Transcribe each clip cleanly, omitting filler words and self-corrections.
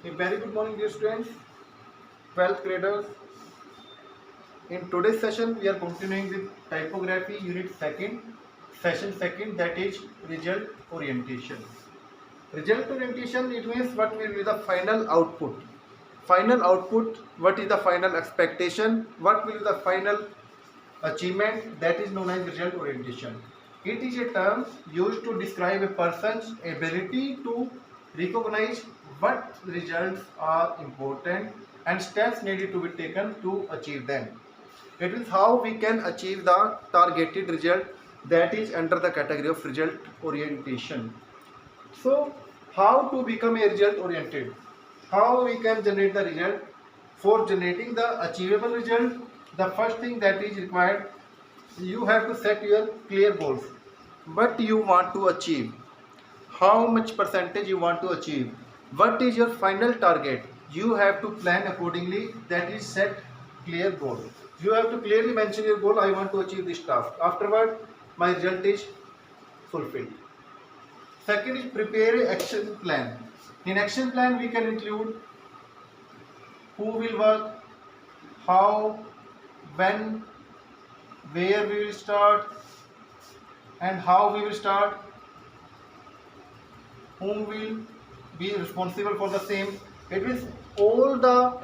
A very good morning, dear students, 12th graders. In today's session, we are continuing with typography unit second, session second, that is result orientation. Result orientation, it means what will be the final output. Final output, what is the final expectation, what will be the final achievement, that is known as result orientation. It is a term used to describe a person's ability to recognize what results are important and steps needed to be taken to achieve them. It is how we can achieve the targeted result, that is under the category of result orientation. So, how to become a result oriented? How we can generate the result? For generating the achievable result, the first thing that is required, you have to set your clear goals. What you want to achieve? How much percentage you want to achieve? What is your final target? You have to plan accordingly, that is set clear goal. You have to clearly mention your goal. I want to achieve this task. Afterward, my result is fulfilled. Second is prepare an action plan. In action plan, we can include who will work, how, when, where we will start, and how we will start, whom will be responsible for the same. It means all the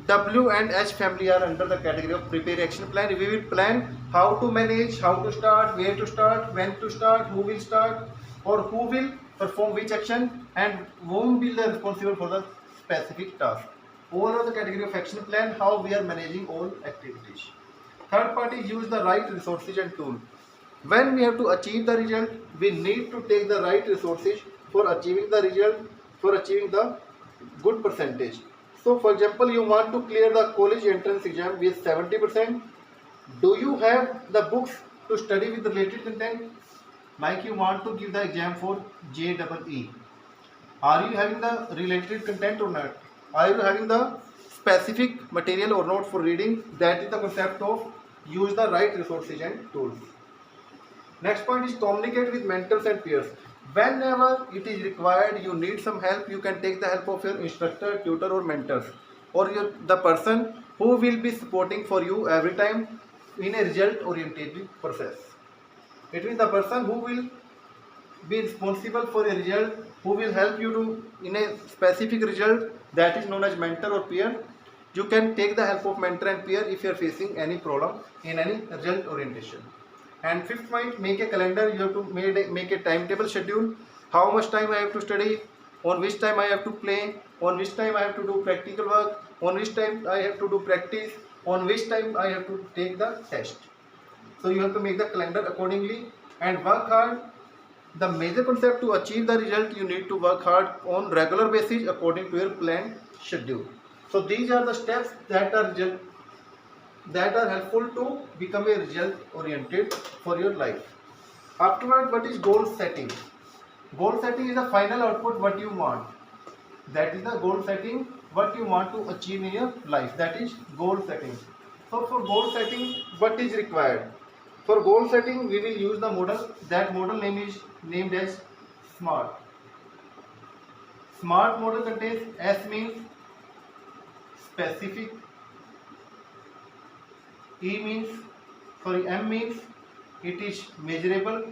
W and H family are under the category of prepare action plan. We will plan how to manage, how to start, where to start, when to start, who will start, or who will perform which action, and whom will be responsible for the specific task. All are the category of action plan, how we are managing all activities. Third part is use the right resources and tool. When we have to achieve the result, we need to take the right resources for achieving the result, for achieving the good percentage. So for example, you want to clear the college entrance exam with 70%. Do you have the books to study with related content? Like you want to give the exam for JEE. Are you having the related content or not? Are you having the specific material or not for reading? That is the concept of use the right resources and tools. Next point is communicate with mentors and peers. Whenever it is required, you need some help, you can take the help of your instructor, tutor or mentors, or the person who will be supporting for you every time in a result oriented process. It means the person who will be responsible for a result, who will help you to in a specific result, that is known as mentor or peer. You can take the help of mentor and peer if you are facing any problem in any result orientation. And fifth point, make a calendar. You have to make a timetable schedule. How much time I have to study, on which time I have to play, on which time I have to do practical work, on which time I have to do practice, on which time I have to take the test. So you have to make the calendar accordingly and work hard. The major concept to achieve the result, you need to work hard on regular basis according to your planned schedule. So these are the steps that are helpful to become a result oriented for your life. Afterward, what is goal setting? Goal setting is the final output what you want. That is the goal setting, what you want to achieve in your life. That is goal setting. So for goal setting, what is required? For goal setting, we will use the model. That model name is named as SMART. SMART model contains S means specific, M means it is measurable,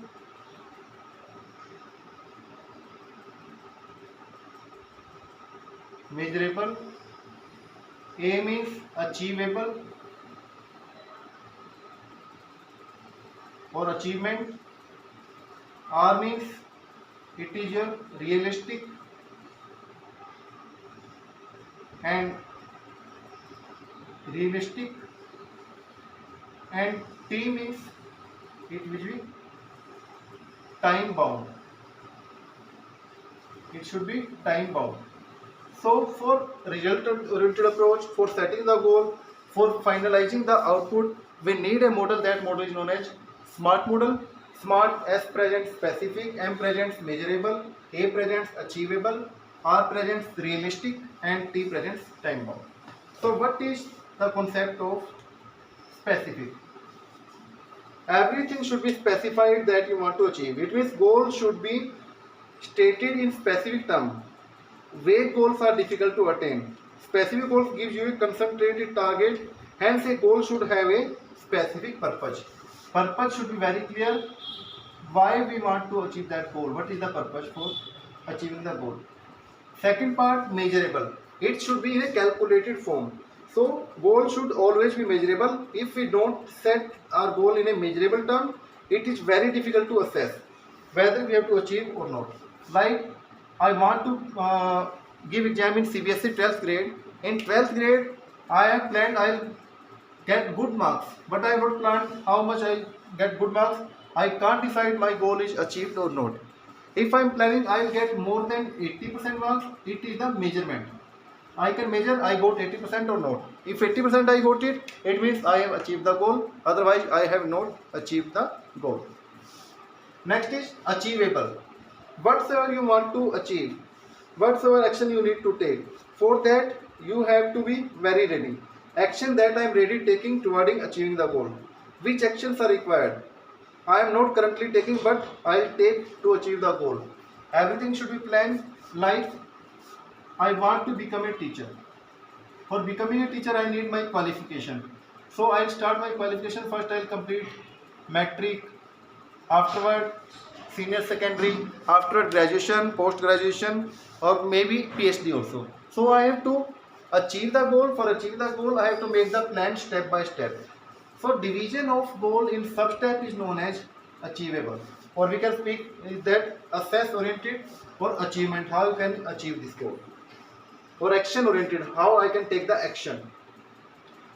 A means achievable or achievement, R means it is your realistic, and T means it will be time bound. It should be time bound. So for result oriented approach, for setting the goal, for finalizing the output, we need a model. That model is known as SMART model. SMART: S presents specific, M presents measurable, A presents achievable, R presents realistic, and T presents time bound. So what is the concept of specific? Everything should be specified that you want to achieve. It means goal should be stated in specific terms. Vague goals are difficult to attain. Specific goals gives you a concentrated target. Hence, a goal should have a specific purpose. Purpose should be very clear. Why we want to achieve that goal? What is the purpose for achieving the goal? Second part, measurable. It should be in a calculated form. So goal should always be measurable. If we don't set our goal in a measurable term, it is very difficult to assess whether we have to achieve or not. Like I want to give exam in CBSE 12th grade. In 12th grade, I have planned I'll get good marks, but I have not planned how much I get good marks. I can't decide my goal is achieved or not. If I am planning I will get more than 80% marks, it is the measurement. I can measure I got 80% or not. If 80% I got it, it means I have achieved the goal. Otherwise, I have not achieved the goal. Next is achievable. Whatsoever you want to achieve, whatsoever action you need to take, for that you have to be very ready. Action that I am ready taking towards achieving the goal. Which actions are required? I am not currently taking, but I will take to achieve the goal. Everything should be planned. Like I want to become a teacher. For becoming a teacher, I need my qualification. So I'll start my qualification. First, I'll complete matric. Afterward, senior secondary. After graduation, post graduation, or maybe PhD also. So I have to achieve the goal. For achieving the goal, I have to make the plan step by step. So division of goal in sub-step is known as achievable. Or we can speak is that assess oriented or achievement. How you can achieve this goal. Or action oriented, how I can take the action.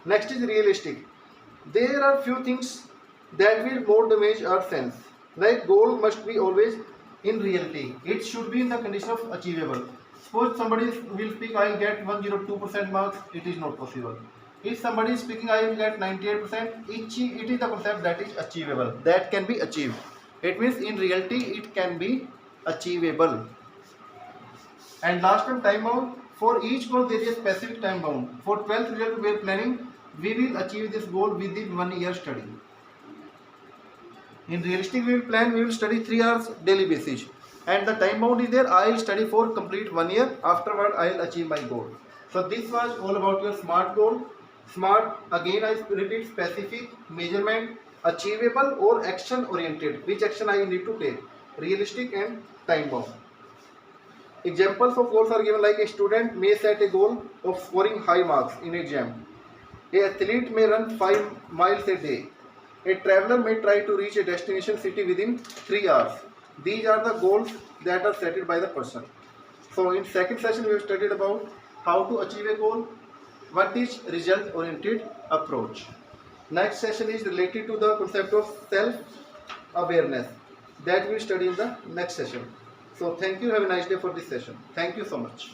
Next is realistic. There are few things that will more damage our sense. Like goal must be always in reality. It should be in the condition of achievable. Suppose somebody will speak I will get 102% marks, it is not possible. If somebody is speaking I will get 98%, it is the concept that is achievable. That can be achieved. It means in reality it can be achievable. And last time bound. For each goal there is a specific time bound. For 12th result we are planning, we will achieve this goal within 1 year study. In realistic we will plan, we will study 3 hours daily basis. And the time bound is there, I will study for complete 1 year. Afterward I will achieve my goal. So this was all about your SMART goal. SMART, again I repeat, specific, measurement, achievable or action oriented. Which action I need to take? Realistic and time bound. Examples of goals are given like a student may set a goal of scoring high marks in exam. A athlete may run 5 miles a day. A traveler may try to reach a destination city within 3 hours. These are the goals that are set by the person. So in second session we have studied about how to achieve a goal, what is result oriented approach. Next session is related to the concept of self awareness that we will study in the next session. So thank you. Have a nice day for this session. Thank you so much.